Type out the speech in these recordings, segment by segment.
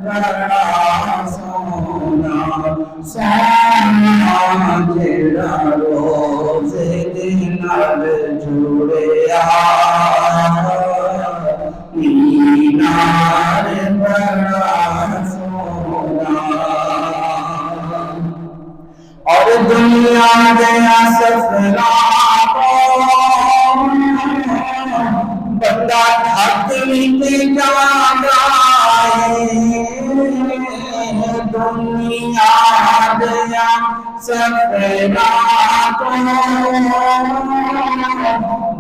بڑا سونا سونا جڑا روز دن نال جڑیا مینار بڑا سونا اور دنیا دیا سفرا بندہ تھک نہیں جانا دنیا دیا سفرا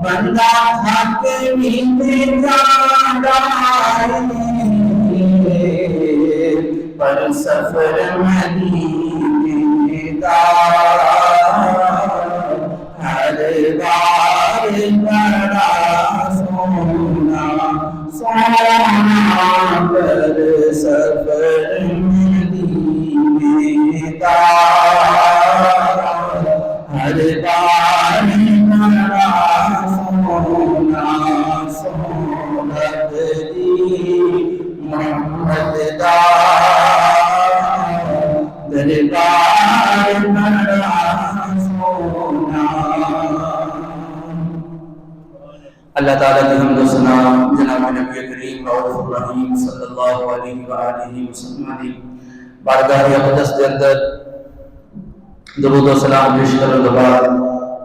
بندہ تھک نہیں جانا پر سفر مدینے دا ہر بار بڑا سونا سونا پر سفر مدینے دا ہر بار بڑا سونا سہولت دی محمد دا دربار بڑا سونا۔ اللہ تعالیٰ کی حمد و ثنا جناب نبی کریم رؤوف الرحیم صلی اللہ علیہ وآلہ وسلم بارگاہ اقدس کے اندر درود و سلام پیش کرنے کے بعد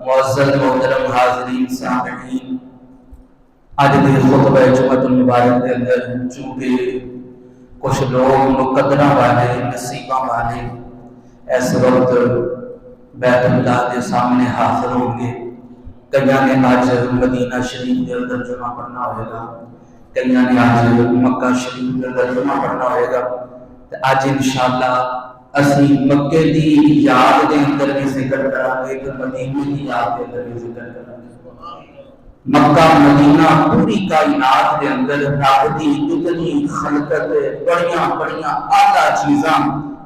معزز محترم حاضرین سامعین، آج کے خطبہ جمعۃ المبارک کے اندر چونکہ کچھ لوگ مقدرہ والے نصیبہ والے اس وقت بیت اللہ کے سامنے حاضر ہوں گے، کئیاں نے آج مدینہ شریف کے اندر جمعہ پڑھنا ہوئے گا، کئیاں نے آج مکہ شریف کے اندر جمعہ پڑھنا ہوئے گا۔ آج انشاءاللہ اسی مکے دی یاد کے اندر بھی ذکر کریں گے، مدینے کی یاد کے اندر بھی ذکر کریں گے۔ مکہ مدینہ پوری کائنات کے اندر رب دی اتنی خلقت بڑیاں بڑیاں اعلیٰ چیزاں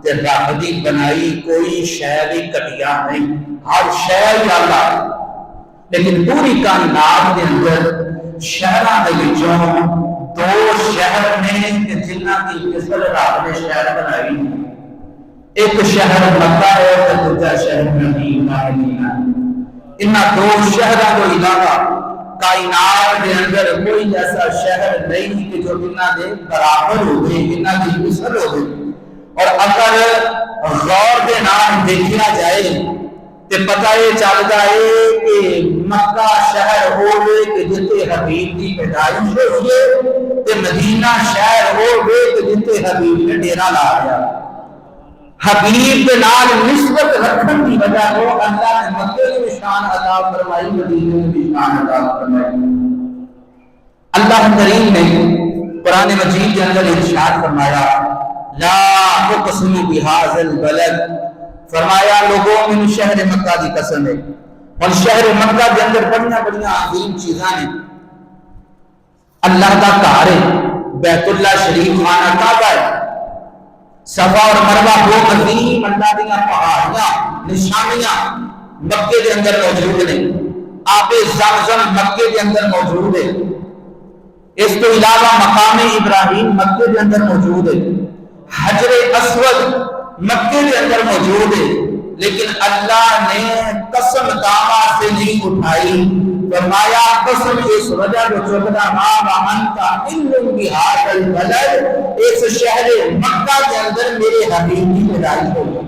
تے رب دی بنائی کوئی شے بھی گھٹیا نہیں، ہر شے اعلیٰ، لیکن پوری کائنات کے اندر شہراں دے وچوں دو شہر نے جنہاں دی مثل رب نے شہر بنائی، ایک شہر مکہ ہے تے دوسرا شہر مدینہ ہے۔ انہاں دو شہراں کو علاوہ کائنات کے اندر کوئی ایسا شہر نہیں کہ جو انہاں دے برابر ہوئے، انہاں دی مثل ہوئے۔ اور اگر غور دے نام دیکھا جائے تو پتہ یہ چل جائے کہ مکہ شہر ہوئے کہ جتے حبیب کی پیدائش ہوئے تے مدینہ شہر ہوئے کہ جتے حبیب نے ڈیرا لا گیا۔ حبیب کے نال نسبت رکھن کی وجہ کو اللہ نے مکے کی شان عطا فرمائی، مدینے کی شان عطا فرمائی۔ اللہ کریم نے قرآن مجید کے اندر ارشاد فرمایا لا اقسم بهذا البلد، فرمایا لوگوں من شہر مکہ دی قسم ہے، اور شہر مکہ کے اندر بڑیاں بڑیاں عظیم چیزاں ہیں۔ اللہ کا گھر ہے، بیت اللہ شریف خانہ کعبہ ہے، صفا اور مروہ دو عظیم اللہ دیا پہاڑیاں نشانیاں مکے کے اندر موجود ہیں، آب زمزم مکے کے اندر موجود ہے، اس کے علاوہ مقام ابراہیم مکے کے اندر موجود ہے، حجر اسود مکے کے اندر موجود ہے، لیکن اللہ نے قسم دعویٰ سے نہیں اٹھائی، فرمایا قسم اس وجہ جو چکنا ماں انتا علم بہذا البلد، اس شہر مکہ کے اندر میرے حبیب کی پیدائش ہوئی،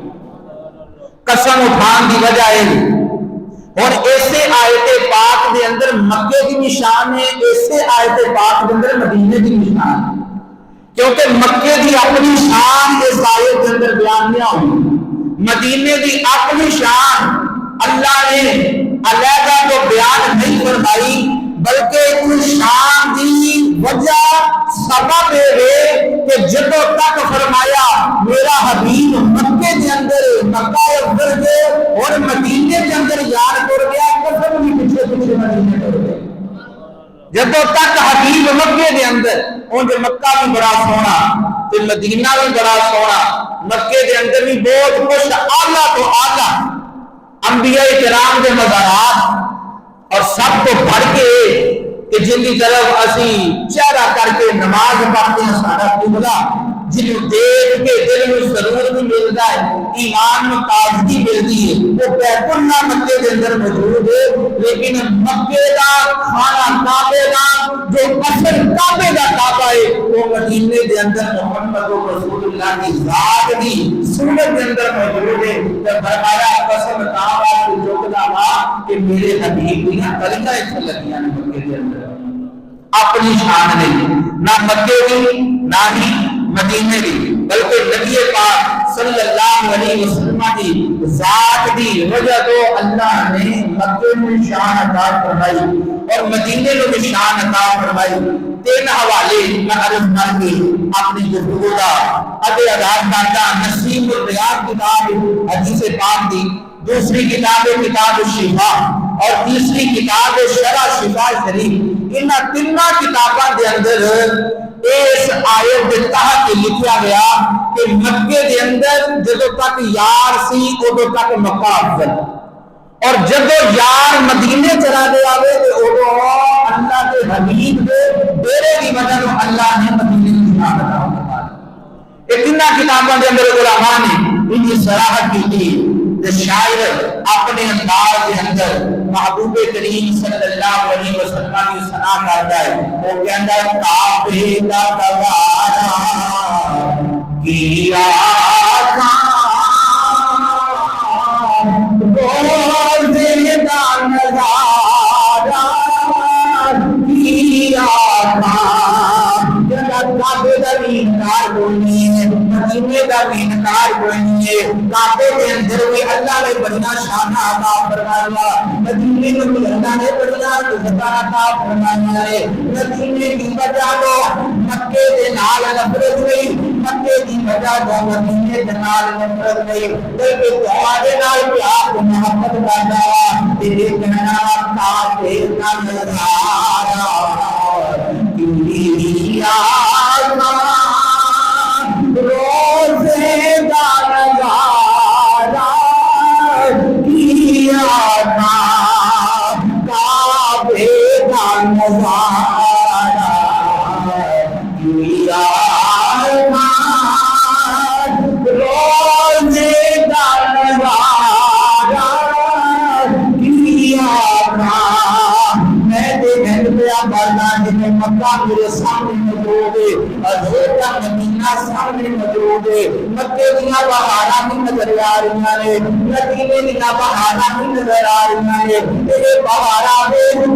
قسم اٹھان کی وجہ ہے۔ اور ایسے آیت پاک کے اندر مکے کی نشان ہے، ایسے آیت پاک کے اندر مدینے کی نشان ہے، کیونکہ مکے کی اپنی شان اس آیت کے اندر بیان نہیں ہوئی، مدینے کی اپنی شان اللہ نے علیحدہ تو بیان نہیں فرمائی، بلکہ اس شان کی وجہ سبب ہے کہ جدوں تک فرمایا میرا حبیب مکے کے اندر مکہ اتر گئے اور مدینے کے اندر یار کر گیا، قسم بھی پیچھے پیچھے مدینے کر گئے، جدوں تک حبیب مکے کے اندر اونج مکہ بھی بڑا سونا تے مدینہ بھی بڑا سونا، مکے کے اندر بھی بہت کچھ اعلیٰ تو اعلیٰ انبیاء کرام کے مزارات، اور سب کو پڑھ کے کہ جن کی طرف اسی چہرہ کر کے نماز پڑھتے ہیں سارا قبلہ جنہوں دیکھ کے دل میں سرور بھی ملتا ہے، ایمان میں تازگی ملتی ہے، وہ بیت اللہ مکے کے اندر موجود ہے، لیکن مکے کا کھانا کعبے کا جو اصل کعبے کا کعبہ ہے وہ مدینے کے اندر محمد رسول اللہ کی ذات کی صورت کے اندر موجود ہے۔ جب فرمایا قسم کعبہ کی چوکدا ماں کہ میرے حبیب کی نا کلمہ چلتیاں مکے کے اندر اپنی شان نہیں، نہ مکے کی نہ ہی مدینے کی، بلکہ نبی پاک صلی اللہ علیہ وسلم کی ذات کی وجہ تو اللہ نے مکے میں شان عطا فرمائی اور مدینے میں بھی شان عطا فرمائی۔ تین حوالے میں عرض کر کے اپنی گفتگو کا ادے آغاز کرتا۔ نسیم الریاض کتاب حدیث پاک دی، دوسری کتاب کتاب الشفا اور تیسری کتاب شرح شفا شریف، ان تینوں کتاباں دے اندر اس آیت کے تحت لکھا گیا کہ مکے دے اندر جدو تک یار سی ادو تک مکہ افضل، اور جدو یار مدینے چلا گیا تو ادو اللہ کے حبیب کے ڈیرے کی وجہ سے اللہ نے مدینے کی شان عطا فرمائی۔ یہ تینوں کتابوں کے اندر علماء نے ان کی صراحت کی تھی کہ شاعر اپنے انداز کے اندر محبوب کریم صلی اللہ علیہ وسلم کی ثنا کرتا ہے، وہ کہتا ہے کعبے کا گوارا کیا تھا روزے کا نظارہ کیا تھا، کعبے کا بھی انکار کوئی نہیں ہے، مدینے کا بھی انکار کوئی نہیں ہے، کعبے کے اندر بھی اللہ نے بڑا شان عطا فرمایا، مدینے میں بھی اللہ نے بڑا عزت عطا فرمایا ہے۔ مدینے کی وجہ تو مکے کے نال نفرت نہیں، مکے کی وجہ تو مدینے کے نال نفرت نہیں، بلکہ تمہارے نال پیار و محبت کرتا ہے۔ تیرے کہنا کعبے کا نظارہ کیا روزے کا نظارہ کیا تھا، کعبے کا نظارہ کیا تھا، روزے کا نظارہ کیا تھا۔ میں دیکھنے پہ بڑھنا جنہیں مکہ میرے سامنے موجود ہے، حضور کا مدینہ سامنے موجود ہے، مکے دیا بہارا بھی نظر آ رہی ہیں، مدینے دیا بہارا بھی نظر آ رہی ہیں، تیرے بہارا دیکھ کے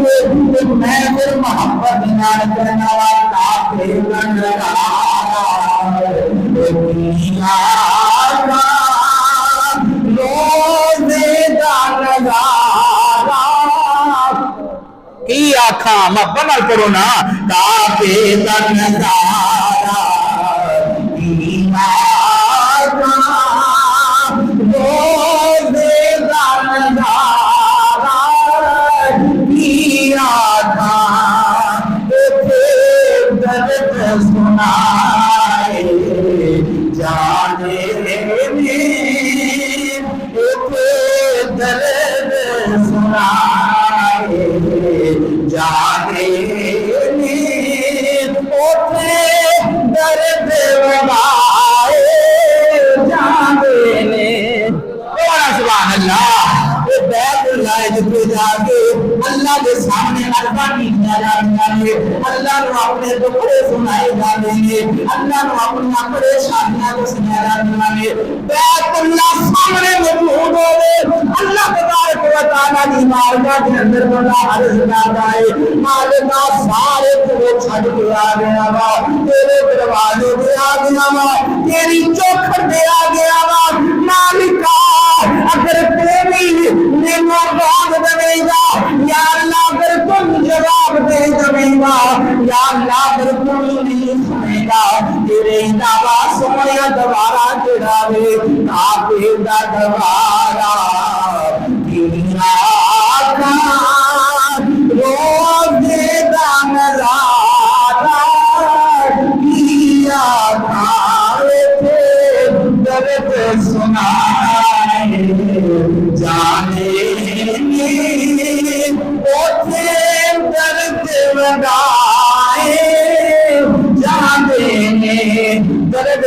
میں پھر محبت نان کرنا والا پھر روزے کا نظارہ کی آخا میں بنا کرو نا کعبے کا نظارہ کی آخا روزے کا نظارہ کی آخا درد سنائے جانے درد سنائے جانے اٹھے درد وبائے جانے۔ سبحان اللہ، بیت اللہ پہ جا کے اللہ کے سامنے عرضاں کیتیاں جاندیاں نے، اللہ نو اپنے دکھڑے سنائے جاندے نے، اللہ نو اپنی پریشانیاں دسیاں جاندیاں نے۔ بیت اللہ سامنے موجود ہوئے اللہ تبارک و تعالیٰ کی بارگاہ کے اندر بندہ عرض کرتا ہے مالکا سارے کو چھڈ کے آ گیا وا، تیرے دروازے پہ آ گیا وا، تیری چوکھٹ پہ آ گیا وا، مالکا اگر تو بھی میرا جواب دے گا یا اللہ، اگر تم جواب دے دے گا یا اللہ، اگر تم نہیں سنے گا تیرے علاوہ سویا دوبارہ چڑھاوے کعبے دا دوبارہ دنیا کا روزے دا نظارہ کیا تھا، درد سنائے جانے درد لگائے جانے، درد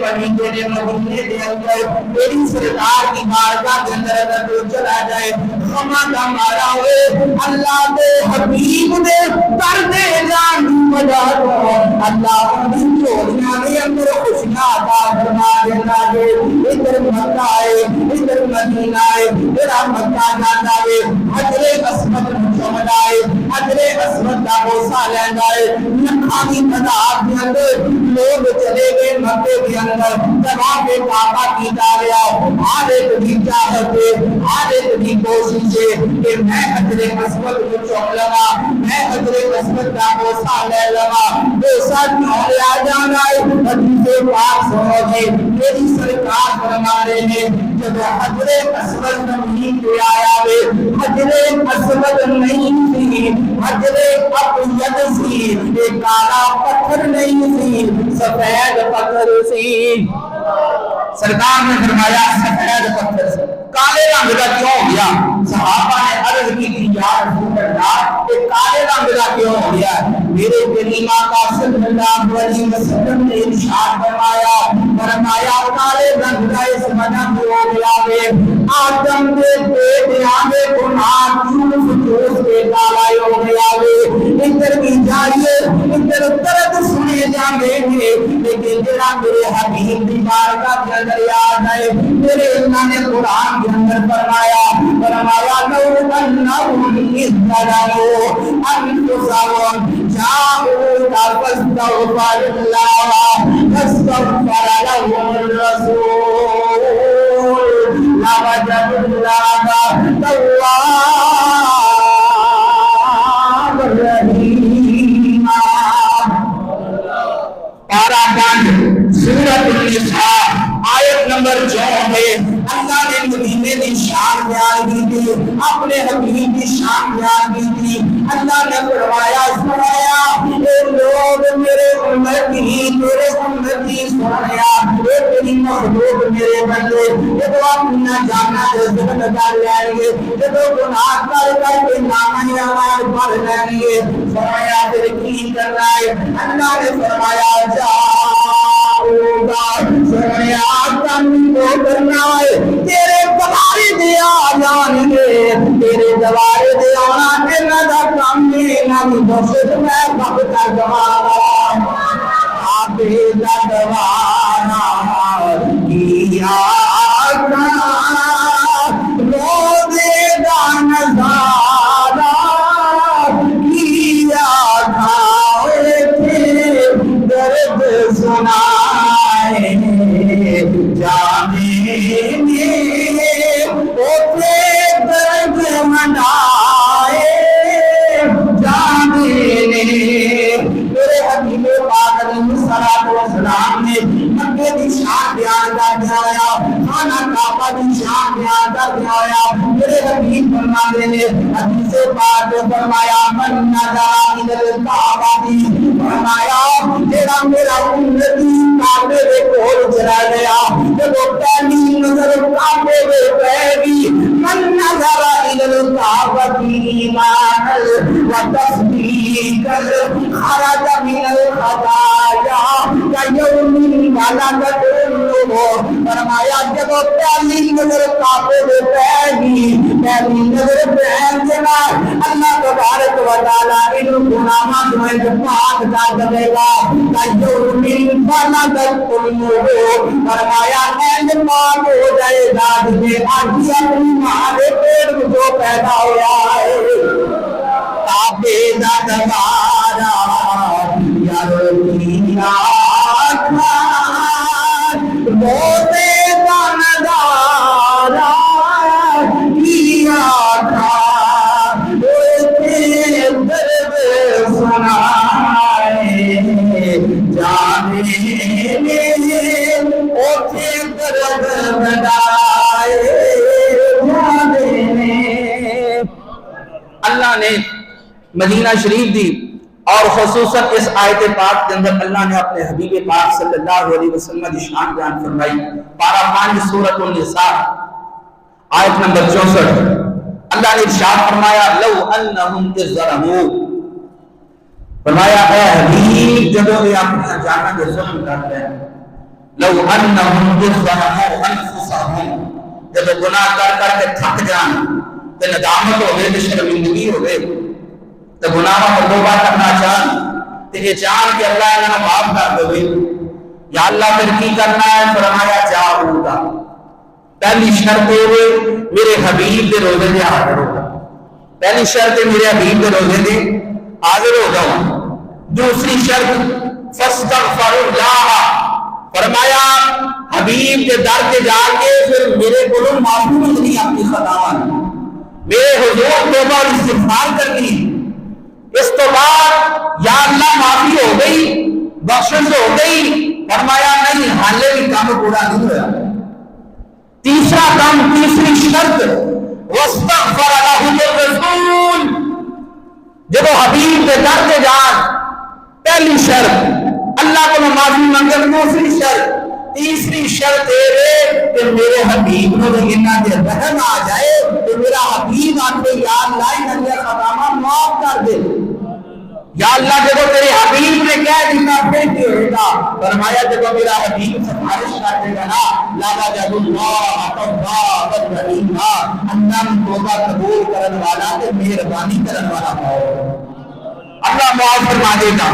مہینے نے مہینے دے اندر تیری سرکار کی بارگاہ کے اندر اگر تو چلا جائے خما کا مارا ہوئے اللہ دے حبیب دے در دے جان دی وجہ تو اللہ ان چوریاں دے اندر خوشیاں عطا فرما دینا ہے ادھر مکہ ہے ادھر مدینہ ہے تیرا مکہ جانا ہے حجر اسود چومنا ہے حجر اسود کا بوسہ لینا ہے نکھانی مذہب کے اندر لوگ چلے گئے مکے کے اندر جواب کعبہ کی داریا ہر ایک کی چاہت ہے ہر ایک کی کوشش ہے کہ میں حجر اسود کو چوم لگا میں حجر اسود کا بوسہ لے لگا بوسہ کیوں لیا جانا ہے حدیث پاک سنو گے میری سرکار فرما رہے ہیں جب حجر اسود نہیں پہ آیا ہے حجر اسود نہیں تھی حجر ابیض سی ایک کالا پتھر نہیں سی سفید پتھر سی سرکار نے فرمایا سفید پتھر سے کالے رنگ کا کیوں ہو گیا صحابہ نے عرض کی تھی یا رسول اللہ کہ کالے رنگ کا کیوں ہو گیا میرے کریم آقا صلی اللہ علیہ وسلم نے ارشاد فرمایا کالے رنگ کا اس وجہ سے ہو گیا ہے آدم کے پیٹ آگے گناہ چوس چوس کے کالا ہو گیا ہے ادھر بھی جائیے ادھر درد سنے جائیں گے لیکن جڑا میرے حبیب دی بارگاہ کے اندر یاد ہے میرے اللہ نے قرآن کے اندر فرمایا لو انہم اذ انفسهم جاءوك فاستغفر الله فاستغفر لهم الرسول لوجدوا الله توابا رحيما پارا بند سورۃ النساء آیت نمبر 64 اللہ نے مدینے کی شان بیان کی تھی اپنے حبیب کی شان بیان کی تھی اللہ نے فرمایا اے لوگ میرے امتی میرے امتی سنیا اے تیری محبوب میرے بندے جب اپنا جانا رزق کر لیں گے جب گناہ کر کے نام یاد پڑھ لیں گے فرمایا پھر کی کرنا ہے اللہ نے فرمایا فرمایا کام کو کرنا ہے تیرے دوارے دیا جان گے تیرے دوارے دیا آنا تیرا دا کام نہ بخشت میں کب تک دوارا آپ دا دوارا کیا روزے دا نظارہ کیا کھائے تھے درد سنائے جانے اوپے درد منائے جانے میرے حبیب پاک علیہ الصلوۃ والسلام نے مکے کی شان بیان کر دیا خانہ کعبہ کی شان بیان کر دیا میرے حبیب فرماتے ہیں حدیث پاک میں فرمایا من نظر الى الکعبہ فرمایا جڑا میرا امتی کعبے دے کول چلا گیا جب پہلی نظر کعبے دے پہ گئی من نظر الى الکعبہ ایمانا وتصدیقا خرج من الخطایا کیوم ولدت امه فرمایا جب پہلی نظر کعبے دے پہ گئی پہلی نظر پہ جنا اللہ تبارک و تعالی ان گناہوں کو پاک کر دے گا کیوم ولدت امه فرمایا اینڈ پاک ہو جائے گا کہ آج اپنی ماں کے پیٹ جو پیدا ہوا ہے کعبے دا دوارا یارو روزے دا نظارہ کیا تھا درد سنائے جانے اوٹھے درد بدائے جانے اللہ نے مدینہ شریف دی اور خصوصاً اس آیت پاک کے اندر اللہ نے اپنے حبیب پاک صلی اللہ علیہ وسلم کی شان بیان فرمائی پارہ 5 سورۃ النساء آیت نمبر 64 اللہ نے ارشاد فرمایا لو انہم ظلموا فرمایا اے حبیب جب یہ اپنا جانا کے ظلم کرتے ہیں لو انہم ظلموا انفسہم، جب گناہ کر کر کے تھک جان تے ندامت ہوئے تے شرمندگی ہوئے تے گناہ کو توبہ کرنا چاہن تے یہ چاہن کہ اللہ انہاں معاف کر دے، یا اللہ پھر کی کرنا ہے؟ فرمایا جاؤ گا، پہلی شرط ہے میرے حبیب دے روزے دے حاضر ہوگا، پہلی شرط ہے میرے حبیب دے روزے دے حاضر ہو جاؤ۔ دوسری شرط فاستغفر اللہ، فرمایا حبیب کے در کے جا کے پھر میرے کو معافی مانگنی اپنی خطاواں، میرے حضور توبہ اور استغفار کرنی، اس تو بعد یا اللہ معافی ہو گئی، بخشش ہو گئی، فرمایا نہیں حالے بھی کام پورا نہیں ہوا۔ تیسرا کام، تیسری شرط واستغفر لهم الرسول، جب وہ حبیب کے در کے جان، پہلی شرط اللہ کو معافی مانگے، دوسری شرط، تیسری شرط ہے کہ میرے حبیب کو انہاں دے رحم آ جائے کہ میرا حبیب آتے یا اللہ انہاں دے خطاواں معاف کر دے۔ یا اللہ جب تیرے حبیب نے کہہ دیتا پھر کی ہوئے گا؟ فرمایا جب میرا حبیب سفارش کر دے گا نا، لا جب اللہ تواب الرحیم، اللہ توبہ قبول کرن والا تے مہربانی کرن والا ہو، اللہ معاف فرما دے گا،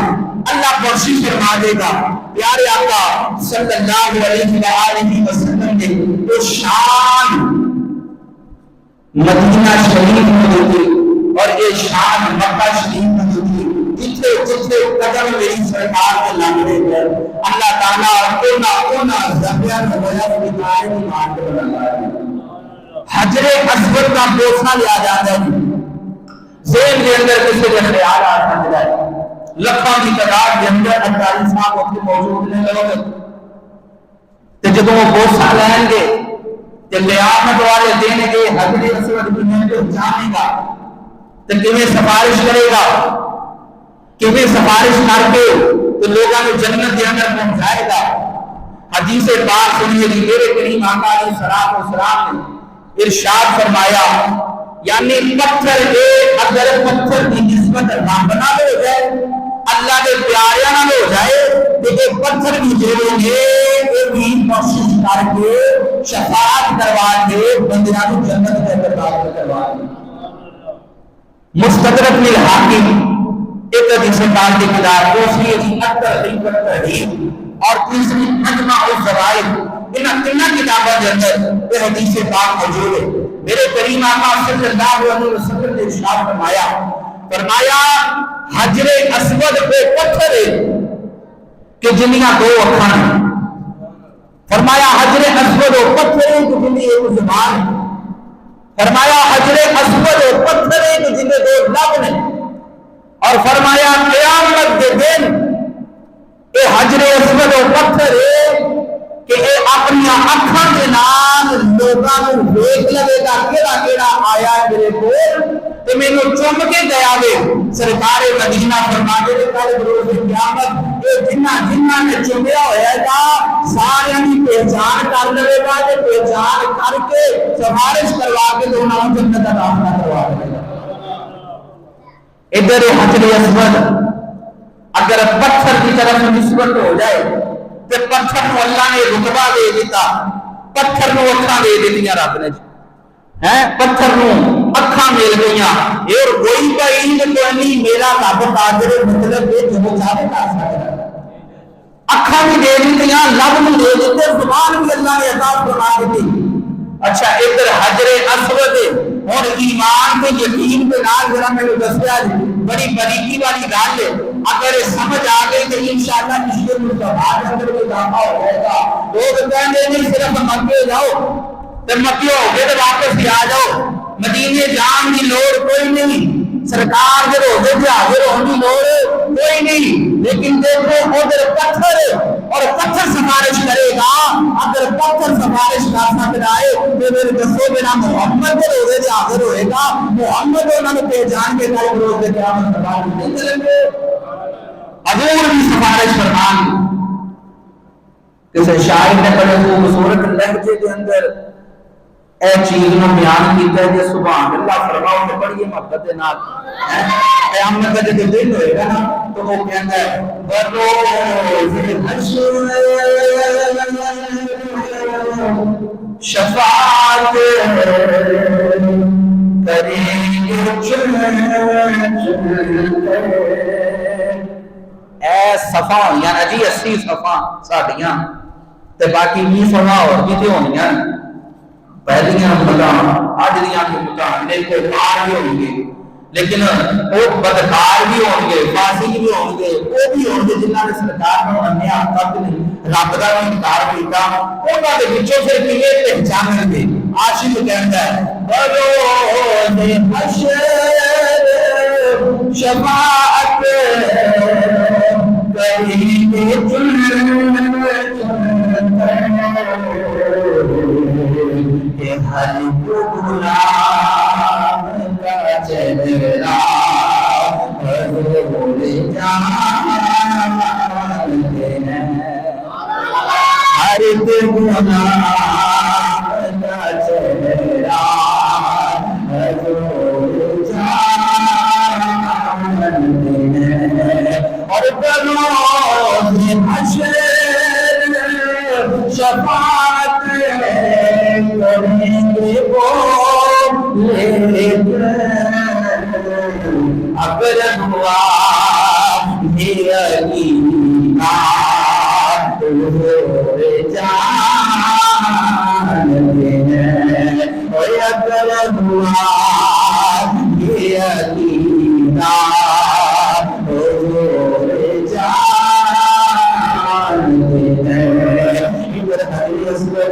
اللہ بخشش فرما دے گا۔ پیارے آقا صلی اللہ علیہ وآلہ وسلم نے جو شان مدینہ شریف میں ہوتی اور یہ شان مکہ شریف میں ہوتی، جتنے جتنے قدم میری سرکار کے لگنے پر اللہ تعالیٰ کونا زبیان ہویا کی دائیں ایمان کے بنا حجر اسود کا بوسنا لیا جاتا ہے، ذہن کے اندر کسی کے خیال آتا ہے، لکھوں کی تعداد کے اندر انتاری صاحب وقت موجود نہیں لوگ تو جب وہ بوسا لیں گے کہ قیامت والے دین کے حجر اسود میں جو جانے گا تو کیویں سفارش کرے گا، کیویں سفارش کر کے تو لوگوں کو جنت کے اندر پہنچائے گا۔ حدیث پاک سنیے کہ میرے کریم آقا علیہ الصلوۃ والسلام نے ارشاد فرمایا، یعنی پتھر کے اگر پتھر کی نسبت رابطہ ہو جائے، اللہ کے پیاریاں نہ ہو جائے تو ایک پتھر بھی جیلیں گے، ایک بھی کوشش کر کے شفاعت کروا کے بندیاں کو جنت کے اندر داخل کروا دیں۔ مستدرک للحاکم ایک حدیث پاک کی کتاب، دوسری حدیث اور تیسری مجمع الزوائد، ان تینوں کتابوں کے اندر یہ حدیث پاک موجود ہے۔ میرے کریم آقا صلی اللہ علیہ وسلم نے ارشاد فرمایا حجر اسود پہ پتھر ہے کہ جنیاں دو اکھاں ہیں، فرمایا حجر اسود و پتھر ہے کہ جنی ایک زبان ہے، فرمایا حجر اسود و پتھر ہے کہ جنہیں دو لب نے، اور فرمایا قیامت کے دن اے حجر اسود و پتھر ہے کہ اے اپنی اکھاں دے نال لوگاں نوں ویکھ لوے گا کیڑا کیڑا آیا ہے میرے کول تے مینوں چوم کے دیا وے۔ سرکار مدینہ فرماتے نے کل روز قیامت اے جنہ نے چومیا ہویا گا سارے دی پہچان کر لوے گا تے پہچان کر کے سفارش کروا کے انہاں نوں جنت دا داخلہ کروا دے گا۔ ادھر حجر اسود اگر پتھر کی طرف نسبت ہو جائے تو پتھر کو اللہ نے رتبہ دے دیتا، پتھر کو اکھاں دے دیتیاں رب نے، پتھر کو اکھاں مل گئیاں، اور کوئی بعید کوئی نہیں، میرا رب قادر مطلب ہے جو چاہے کر سکتا ہے، اکھاں بھی دے دیتیاں، لب بھی دے دیتے، زبان بھی اللہ نے عطا فرما دیتی۔ اچھا ادھر حجر اسود اور ایمان کے یقین کے نال ذرا میں دسیا بڑی باریکی والی گل ہے، اگر سمجھ آ گئی تو انشاءاللہ عشق مصطفیٰ کے اندر کوئی اضافہ ہو جائے گا۔ لوگ کہتے نہیں صرف مکے جاؤ تو مکے ہو گئے تو واپس ہی آ جاؤ، مدینے جان کی لوڑ کوئی نہیں، سرکار کے روزے سے حاضر ہونے کی لوڑ کوئی نہیں، لیکن دیکھو ادھر پتھر اور پتھر سفارش کرے گا، اگر پتھر سفارش کر سکتا ہے تو میرے دسو میرا محمد کے روزے سے حاضر ہوئے گا، محمد انہوں نے پہچان کے کل روزے قیامت سفارش نہیں کریں گے، حضور بھی سفارش فرمان۔ کسی شاعر نے بڑے خوبصورت لہجے کے اندر اے چیز نو بیان کیتا ہے کہ سبحان اللہ فرماؤ تے پڑھیے محبت دے نال قیامت کا جب دن ہوئے گا نا تو وہ کہتا ہے بروز حشر شفاعت کریں گے چن اے صفا ہویاں جی 80 صفا ساڈیاں تے باقی 20 صفا اور بھی تے ہونیاں پہلیاں مداں اج دیاں کے متعلق کوئی کار بھی ہوں گے لیکن وہ بدکار بھی ہوں گے فاسق بھی ہوں گے وہ بھی ہوں گے جنہاں نے سرکار نو انیا تک نہیں رب دا بھی انکار کیتا انہاں دے وچوں پھر کیویں پہچانن گے عاشق کہندا ہے بروز حشر شفاعت کریں گے چن کہ ہر غلام کا چہرہ حضور جان ہے ہر غلام کا چہرہ حضور جان ہے اور بروز حشر شفاعت کریں گے وہ لیکن اگر ہوا میری نات حضور جان ہے اور اگر ہوا میری نات حضور جان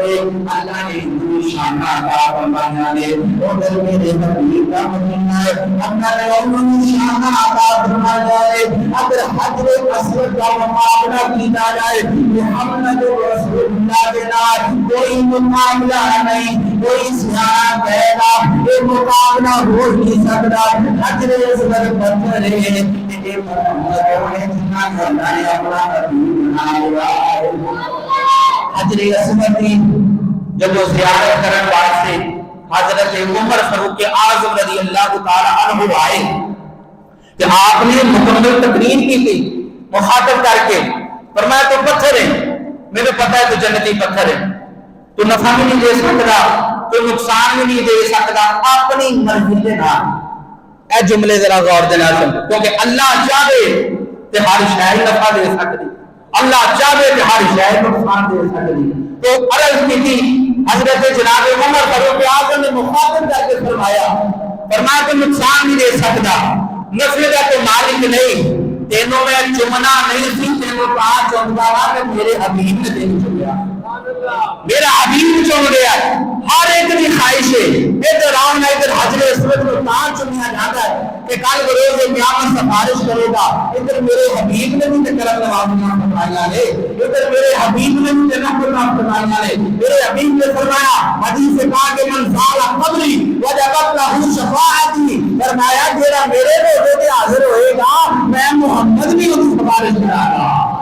ہے اللہ نے شان عطا فرمایا ہے اور میرے حبیب کا مدینہ ہے اللہ نے انہوں شان عطا فرمایا ہے اگر حضرت اسود کا مقابلہ کیا جائے محمد رسول اللہ کے نام کوئی مقابلہ نہیں کوئی سیاح کہنا یہ مقابلہ ہو نہیں سکتا حضرت اسود پتھر ہے یہ محمد نے جتنا اللہ نے اپنا حبیب بنایا ہے حضرت اسود جب وہ زیارت کرنے واسطے حضرت عمر فاروق اعظم رضی اللہ تعالی عنہ آئے کہ آپ نے مکمل تقریر کی تھی مخاطب کر کے فرمایا تو پتھر ہے مجھے پتا ہے تو جنتی پتھر ہے تو نفع بھی نہیں دے سکتا تو نقصان بھی نہیں دے سکتا اپنی مرضی کے نال اے جملے ذرا غور دے نال سمجھو کیونکہ اللہ چاہے تے ہر شے نفع دے سکتی اللہ چاہے تے ہر شے نقصان دے سکتی تو عرض کی تھی حضرت جناب عمر فاروق اعظم نے مخاطب کر کے فرمایا کہ نقصان نہیں دے سکتا نفع کا تو مالک نہیں تینوں میں چمنا نہیں تھی تینوں کہاں چمتا رہا کہ میرے حبیب نے تینوں چمیا میرا حبیب چم گیا ہر ایک کی خواہش ہے ادھر آؤں ادھر حضرت اسود کو کہاں چمیا جاتا ہے کہ کل بروز قیامت سفارش کرے گا ادھر میرے حبیب نے بھی کرم نوازیاں فرمایا ہے ادھر میرے حبیب نے بھی جنت فرمایا ہے میرے حبیب نے فرمایا حدیث پاک من زال قبری وجبت له شفاعتی فرمایا جیڑا میرے روزے تے حاضر ہوئے گا میں محمد بھی اس کی سفارش کروں گا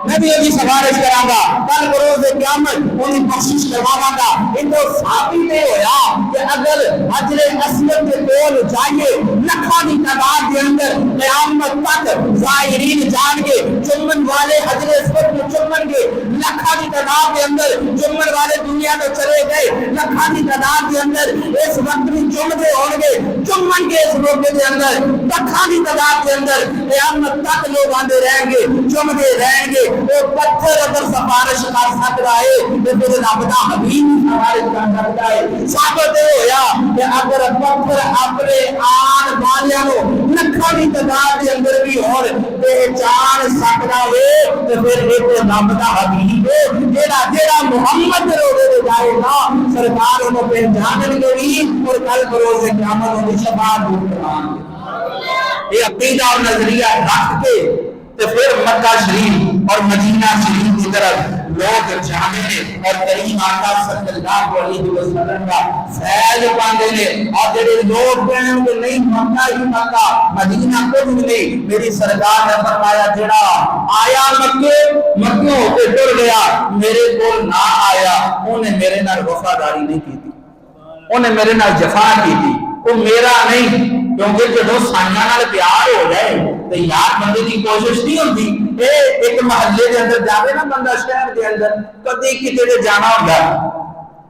میں بھی ابھی سفارش کراں گا کل بروز قیامت انہیں بخشش کرواواں گا ان کو ثابت ہویا کہ اگر حضرت اسود کے کول جائیے لکھاں دی تعداد کے اندر قیامت تک ظاہرین جان کے چمن والے حضرت اسود کو چمن گے لکھاں دی تعداد کے اندر چمن والے دنیا تو چلے گئے لکھاں دی تعداد کے اندر اس وقت بھی چمدے ہون گے چمن کے اس موقع کے اندر لکھاں دی تعداد کے اندر قیامت تک لوگ آندے رہیں گے چمدے رہیں گے وہ پتھر اگر سفارش کر سکتا ہے تو پھر رب دا حبیب سفارش کر سکتا ہے ثابت ہویا کہ اگر پتھر اپنے آن والیاں نو لکھاں دی تعداد دے اندر بھی ہون پہچان سکدا ہے تو پھر ایک رب دا حبیب جیڑا محمد روزے دے جائے گا سرکار انہوں پہچانن گے بھی اور کل بروز قیامت انہوں شفاعت کران گے یہ عقیدہ اور نظریہ رکھ کے تو پھر مکہ شریف اور مدینہ شریف کی طرف لوگ جانے اور کریم آقا صلی اللہ علیہ وسلم کا فیض پاندے نے اور جڑے لوگ کہنے کہ نہیں مکہ ہی مکہ مدینہ کچھ نہیں میری سرکار نے فرمایا جڑا آیا مکہ ہو کے ٹر گیا میرے کول نہ آیا انہیں میرے نال وفاداری نہیں کی انہیں میرے نال جفا کی تھی، وہ میرا نہیں، کیونکہ جدو سائیاں نال پیار ہو جائے تو یار بندے کی کوشش نہیں ہوتی. ایک محلے کے اندر جاوے نا بندہ شہر کے اندر کدی کتے جانا ہوگا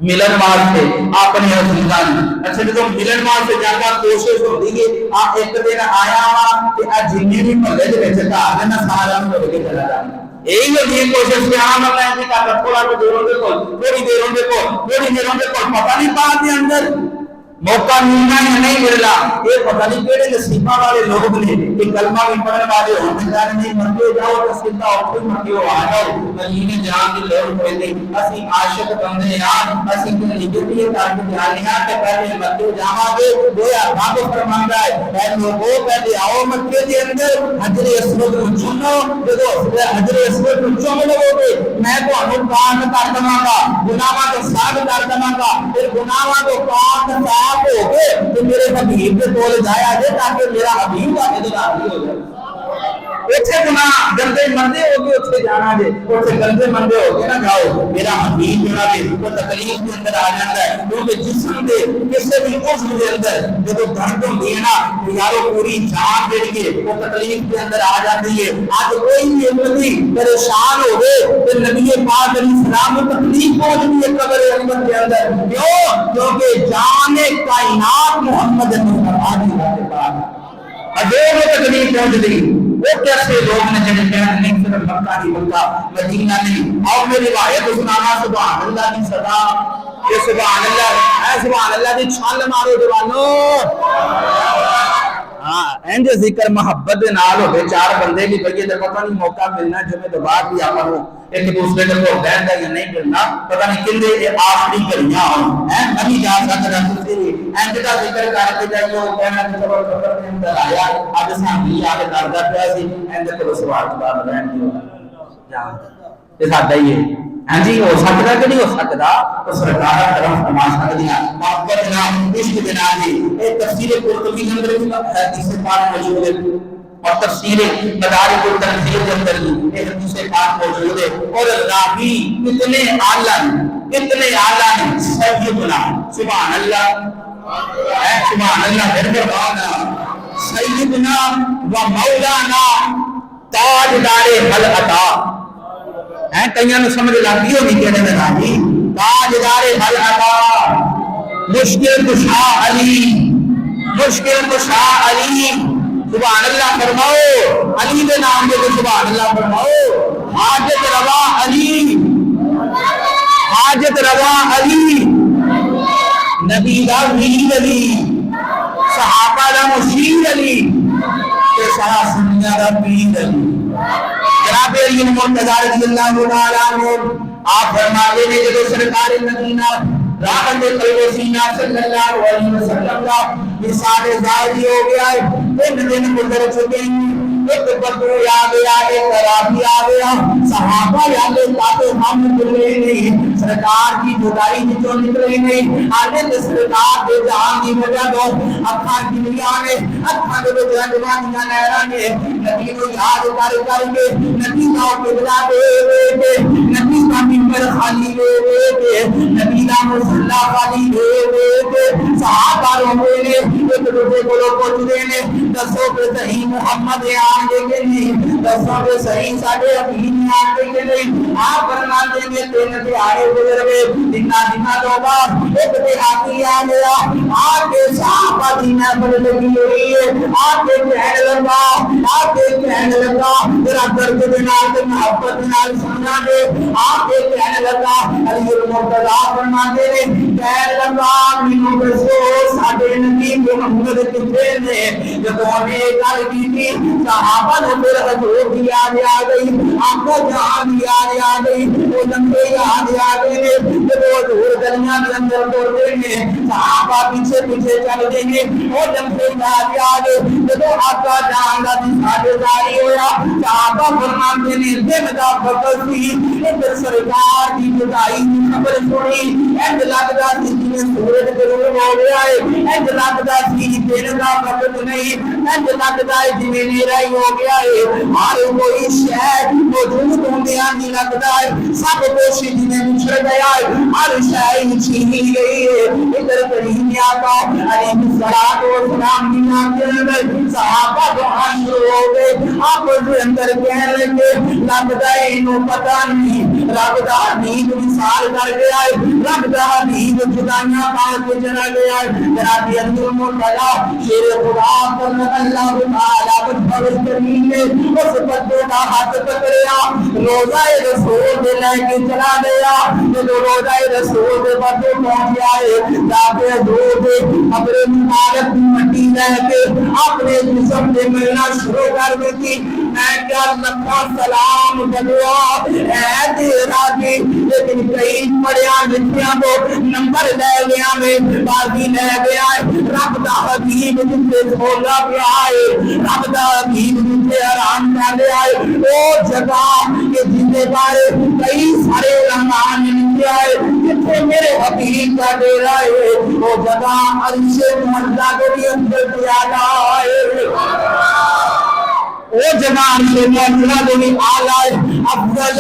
ملن واسطے اپنے عزیزاں، اچھا جدو ملن واسطے جانا کوشش ہوتی ہے ایک دن آیا وا کہ جن بھی محلے کے گھر میں سارا مل کے چلا جانا. یہی ہوتی ہے کوشش کہ ہاں میں تھوڑا دیر ہونے کو تھوڑی دیر ہونے کو تھوڑی دیر ہونے کو پتہ نہیں بات کے اندر موقع ملنا یا نہیں ملنا. یہ پتہ نہیں کہڑے نصیبہ والے لوگ نے کہ کلمہ بھی پڑھنے والے ہونے جانے نہیں مرتے جاؤ تو سیدھا اٹھو مرتے ہو آ جاؤ مدینے جان کی لوڑ پہلے اسی عاشق بندے یار اسی کو نگتی ہے تاکہ جانیاں کہ پہلے مکے جاواں گے گویا رب فرماندا ہے اے لوگو پہلے آؤ مکے دے اندر حجر اسود نوں چنو جدو حجر اسود نوں چوم لو گے میں تانوں پاک کر دواں گا گناہاں تو صاف کر دواں گا پھر گناہاں تو پاک ہو گئے تو میرے حبیب کے کول جایا جائے تاکہ میرا حبیب کا حضور راضی ہو جائے. اتنے گناہ گندے مندے ہو گئے اتنے جانا جے اتنے گندے مندے ہو گئے نہ جاؤ میرا حبیب جڑا ہے وہ تکلیف کے اندر آ جاتا ہے کیونکہ جسم دے کسی بھی عضو دے اندر جب درد ہوتی ہے نا تو یارو پوری جان جڑی ہے وہ تکلیف کے اندر آ جاتی ہے. آج کوئی بھی امتی پریشان ہو گئے تو نبی پاک علیہ السلام کو تکلیف پہنچتی ہے قبر عظمت کے اندر. کیوں؟ کیونکہ جان کائنات محمد مصطفیٰ کے پاس عجیب تکلیف پہنچتی. وہ کیسے لوگ نے جنہیں کہنا نہیں صرف مکہ ہی مکہ مدینہ نہیں. اور میں روایت سنانا سبحان اللہ کی صدا کہ سبحان اللہ اے سبحان اللہ کی چھال مارو جوانو. ہاں اینج ذکر محبت دے نال ہوے چار بندے بھی بھئی تے پتہ نہیں موقع ملنا جمعے تو بعد بھی آپاں نوں ایک دوسرے دے کول بیٹھدا یا نہیں ملنا پتہ نہیں کندے اے آخری گھڑیاں ہون ہیں نہیں جا سکدا تسی اینج دا ذکر کر کے جائیو کہنا کہ سبب فکر دے اندر آیا اج سامنے آ کے کردا پیا سی اینج کو سوال جواب رہن دیو جان یہ ساڈا ہی ہے. ہاں جی ہو سکتا کہ نہیں ہو سکتا تو سرکار کرم فرما سکتی ہیں محبت نام عشق کے نام جی. ایک تفسیر قرطبی کے اندر حدیث پاک موجود ہے اور تفسیر مدارک التنزیل کے اندر بھی ایک حدیث پاک موجود ہے اور راوی اتنے اعلیٰ ہیں سیدنا سبحان اللہ سبحان اللہ دربارنا سیدنا و مولانا تاجدار خلعتا ہیں کئیاں نوں سمجھ لگی ہونی کہنے میں راضی تاجدار خلعتا مشکل کشا علی سبحان اللہ فرماؤ علی دے نام دے سبحان اللہ فرماؤ. حاجت روا علی نبی دا ویر علی صحابہ دا مشیر علی تے سارا سنیا دا پیر علی. جناب علی مرتضی رضی اللہ تعالی عنہ آپ فرماتے ہیں کہ سرکار مدینہ راہن دے قلب سینہ صلی اللہ علیہ وسلم کا مثال ظاہری ہو گیا ہے. ایک دن گزر چکے ہیں ایک بدو آ گیا ایک رابی آ گیا صحابہ یادے تاکہ ہم نکلے نہیں سرکار کی جدائی جو نکلے نہیں آگے تو سرکار دے جہاں کی وجہ دو اکھاں کی دنیا نے اکھاں دے وجہ جوانیاں نہران نے نبی کو یاد کر کے نبی کا قبلہ دے نبی کا منبر خالی دے نبی کا مصلی خالی دے صحابہ روے نے ایک دوسرے کو پوچھتے نے دسو کہ صحیح محمد آنے کے لیے دسوں کے صحیح ساڑھے اپنی آنے کے لیے آپ فرماتے ہیں تین دیہاڑے گزر گئے دنہ دو بار ایک دیہاتی آ گیا آپ کے صحابہ دینا پر لگی ہوئی ہے آپ کے کہنے لگا تیرا درد بنال کے محبت بنال سمجھا دے آپ کے کہنے لگا علی المرتضی فرماتے ہیں کہنے لگا مینوں دسو ساڈے نبی محمد کتنے نے جب ہمیں گل کی تھی صحابہ نے پھر حضور کی یاد آ گئی آپ کو جہاں کی یاد آ گئی وہ لمبے یاد آ گئے جب حضور گلیاں کے اندر دوڑتے ہیں صحابہ پیچھے پیچھے چل دیں گے وہ لمبے یاد آ گئے جب آقا جان کا ساڈے داری ہوا صحابہ فرماتے ہیں دن کا وقت سی ادھر سرکار کی جدائی کی خبر سنی اند لگتا سی میں سورج ضرور ہو گیا ہے انج لگدا سی دن دا وقت نہیں انج لگدا ہے جویں نیرا ہی ہو گیا ہے ہر کوئی شے موجود ہوندیاں نہیں لگدا ہے سب کچھ جویں مچھڑ گیا ہے ہر شے چھینی گئی ہے ادھر کریم آقا علیہ الصلوۃ والسلام کی ناکل صحابہ کو شروع ہو گئے آپ کے اندر کہنے لگے لگدا ہے انہوں پتہ نہیں رب دا حبیب مثال کر گیا ہے رب دا حبیب جدائیاں پا کے چلا گیا ہے جناب عبد المرتضی شیر خدا صلی اللہ تعالی علیہ کریم نے اس بندے کا ہاتھ پکڑیا روزہ رسول دے لے کے چلا گیا جو روزہ رسول دے بندے پہنچ گیا ہے جاتے دودھ قبر مبارک کی مٹی لے کے اپنے جسم سے ملنا شروع کر دیتی میں کیا لکھا سلام دلوا اے تیرا جی لیکن کئی پڑیا لکھیاں کو نمبر لے گیا میں بازی لے گیا ہے رب دا حبیب جن سے بولا پیا ہے رب دا حبیب جن سے آرام کر لیا ہے وہ جگہ کہ جن کے بارے کئی سارے علماء نے لکھا ہے جتنے میرے حبیب کا ڈیرا ہے وہ جگہ عرش معظہ کے بھی اندر کیا ہے وہ جگہ عرش معظہ کے بھی اعلی افضل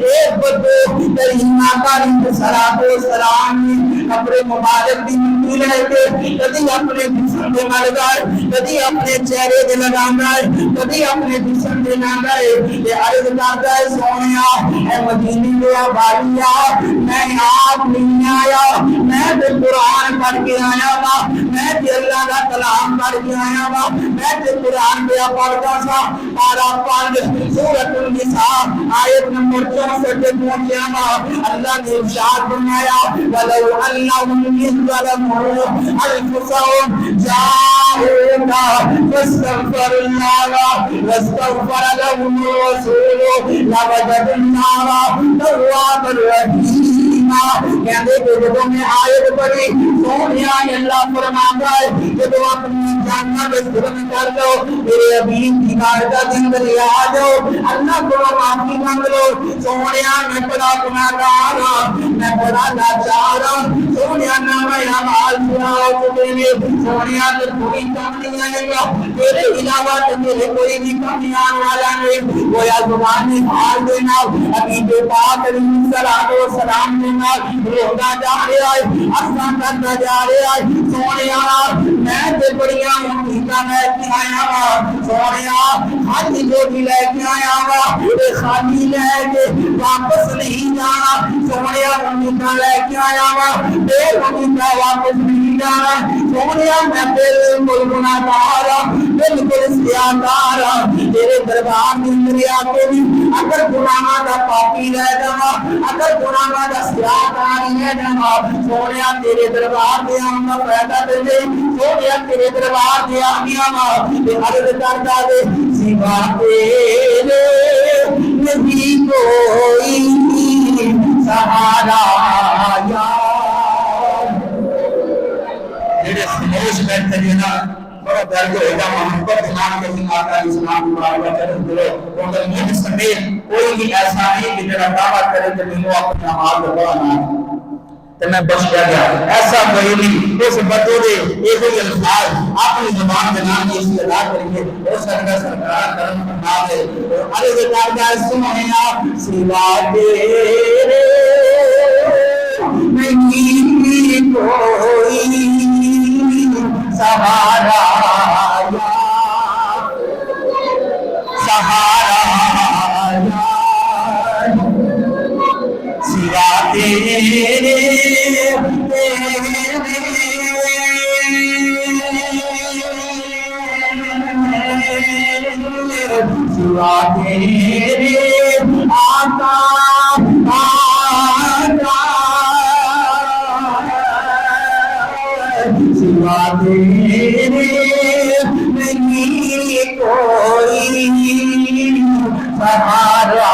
ایک بدو کریم آقا علیہ الصلوۃ والسلام نے قبر مبارک دی مٹی لے کے کبھی اپنے جسم پہ مل گئے کبھی اپنے چہرے پہ لگا گئے کبھی اپنے جسم پہ نہ گئے یہ عرض کرتا ہے سونیا اے مدینے میں بھائیا میں آپ نہیں آیا میں تے قرآن پڑھ کے آیا وا میں تے اللہ کا کلام پڑھ کے آیا وا میں تے قرآن پہ پڑھتا سا پارا 5 سورۃ النساء آیت نمبر 64 پہ پہنچا وا اللہ نے ارشاد فرمایا ولو انہم ظلموا انفسهم جاءوك فاستغفر الله واستغفر لهم الرسول لوجدوا الله توابا رحيما کہتے کہ جب میں آیت پڑھی سونیا اللہ فرماتا ہے کہ تو اپنی جاننا بے ظلم کر لو میرے حبیب کی بارگاہ کے اندر آ جاؤ اللہ کو معافی مانگ لو سونیا میں بڑا گناہگار ہوں میں بڑا لاچار ہوں سونیا نہ میں اعمال سناؤ تمہیں سونیا تو کوئی کم نہیں آئے گا تیرے علاوہ تو میرے کوئی بھی کم نہیں آنے والا نہیں گویا زبان حال دینا حبیب پاک علیہ الصلوۃ والسلام نے رونا جا رہا ہے اصلا کرنا جا رہا ہے سونیا میں تے بڑیاں امیداں لے کے آیا وا سونیا خالی جوڑی لے کے آیا وا خالی لے کے واپس نہیں جانا سونیا امیداں لے کے آیا وا بے امیداں واپس نہیں جانا سونیا میں بالکل گناہگار بالکل سیاہکار تیرے دربار میں میرے آتے بھی اگر گناہاں دا پاپی رہ جاواں اگر گناہاں دا سیاہکار رہ جاواں سونیا تیرے دربار دے آن دا فائدہ دے دے سونیا تیرے دربار دے آنیاں تے عرض کردا دے سوا تیرے نہیں کوئی سہارا جڑے سموش بیٹھے ہیں نا بڑا درد ہوئے گا محبت نام کے آقا اسلام مبارک کرے کرو اور مجھ سمیت کوئی بھی ایسا نہیں کہ جڑا دعویٰ کرے کہ میں اپنا حال بڑھانا تو میں بچ گیا ایسا کوئی نہیں اس بدو دے ایک ہی الفاظ اپنی زبان میں نام کی استدا کریے اور سرکار سرکار کرم فرما دے عرض کرتا ہے سنیا سوا تیرے نہیں کوئی سہارا سہارا سوا تیرے سوا تیرے آقا سوا تیرے نہیں کوئی سہارا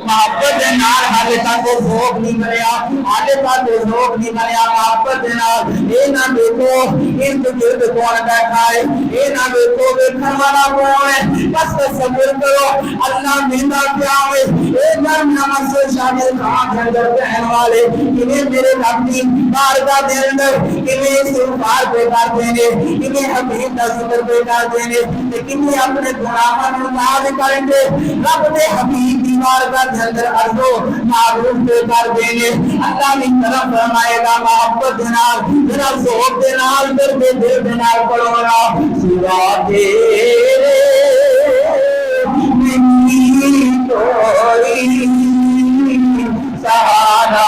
محبت دے نال حالے تک ذوق نہیں ملیا حالے تک ذوق نہیں ملیا محبت دے نال اے نہ دیکھو ارد گرد کون بیٹھا ہے اے نہ دیکھو ویکھن والا کون ہے بس تصور کرو اللہ مہنگا کیا ہے اے نرم محمد سے شامل خان اندر کہنے والے انہیں میرے رب کی بارگاہ دے اندر انہیں استغفار پہ کر دینے انہیں حبیب کا ذکر پہ کر دینے لیکن یہ اپنے گناہوں کو یاد کریں گے رب دے حبیب کی بارگاہ دے اندر عرض و معروف پہ کر دینے اللہ کی طرف فرمائے گا محبت دے نال ذرا ذوق دے نال دل دے نال پڑھو گا سوا تیرے نہیں کوئی سہارا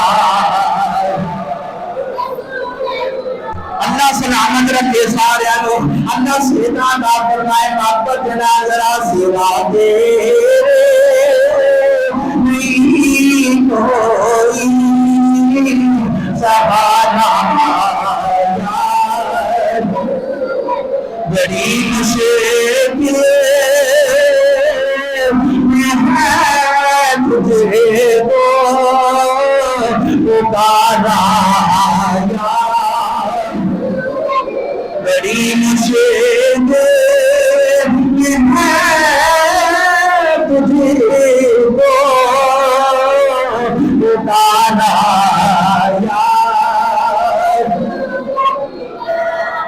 اللہ سلامت رکھے سارے لو اللہ سیدھا دا فرمائے محبت دے نال ذرا سوا تیرے نہیں کوئی سہارا بڑی مشکل میں تجھے پکارا بڑی مشکل میں تجھے پکارا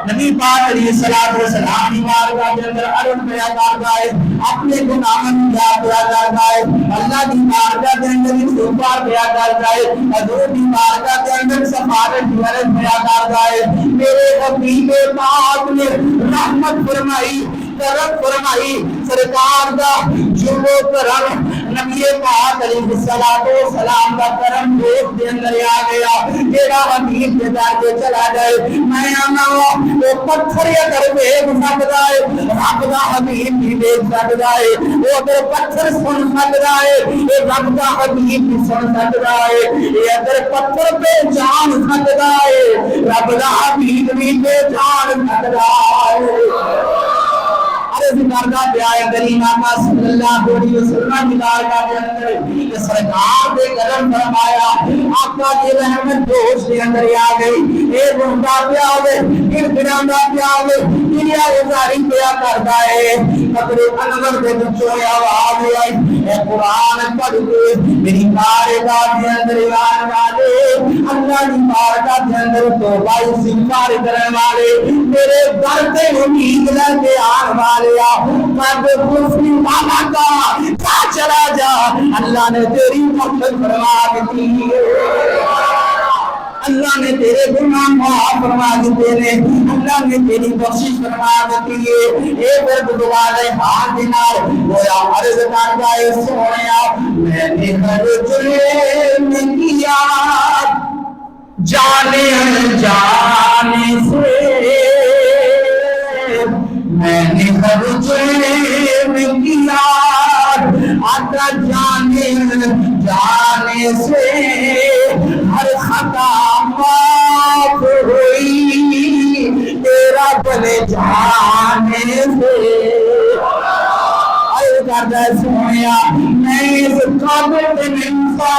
نبی پاک علیہ الصلوۃ والسلام کی بارگاہ کے اندر عرض کیا کرتا ہے اپنے گناہوں کی یاد کرتا ہے اللہ کی بارگاہ کے اندر استغفار کیا کرتا ہے حضور کی بارگاہ کے اندر سفارش کیا کرتا ہے میرے حبیب پاک نے رحمت فرمائی کرم فرمائی سرکار دا جو کرم نبی پاک علیہ الصلوۃ والسلام کا کرم دیکھ دے اندر آ گیا جیڑا حبیب کے در کے چلا جائے میں آنا وہ پتھر یا کر دیکھ سکتا ہے رب دا حبیب بھی دیکھ سکتا ہے وہ اگر پتھر سن سکتا ہے یہ رب دا حبیب بھی سن سکتا ہے یہ اگر پتھر پہ جان سکتا ہے رب دا حبیب بھی پہ جان سکتا ہے عرض کردا پیا ہے کریم آقا صلی اللہ علیہ وسلم کی بارگاہ کے اندر کہ سرکار دے کرم فرمایا آقا کی رحمت جوش کے اندر آ گئی اے روندہ پیا ہوئے پھر گراندہ پیا ہوئے دنیا گزاری پیا کردا ہے قدر انور دے بچوں آواز آئی اے قرآن پڑھ کے میری بارگاہ کے اندر آنے والے اللہ کی بارگاہ کے اندر توبہ استغفار کرنے والے میرے در تے امید لے کے آنے والے چلا جا اللہ نے تیری مغفرت فرما دی اللہ نے تیرے گناہ معاف فرما دیتے نے اللہ نے تیری بخشش فرما دیتی ہے اے درد دوالے حال دینار گویا عرض کر جائے سونیا میں نے ہر جرم کیا جانے جانے سے میں نے ہر جرم کیا آتا جانے جانے سے ہر خطا معاف ہوئی تیرا بنے جانے سے کردا سونیا میں اس قابل نہیں تھا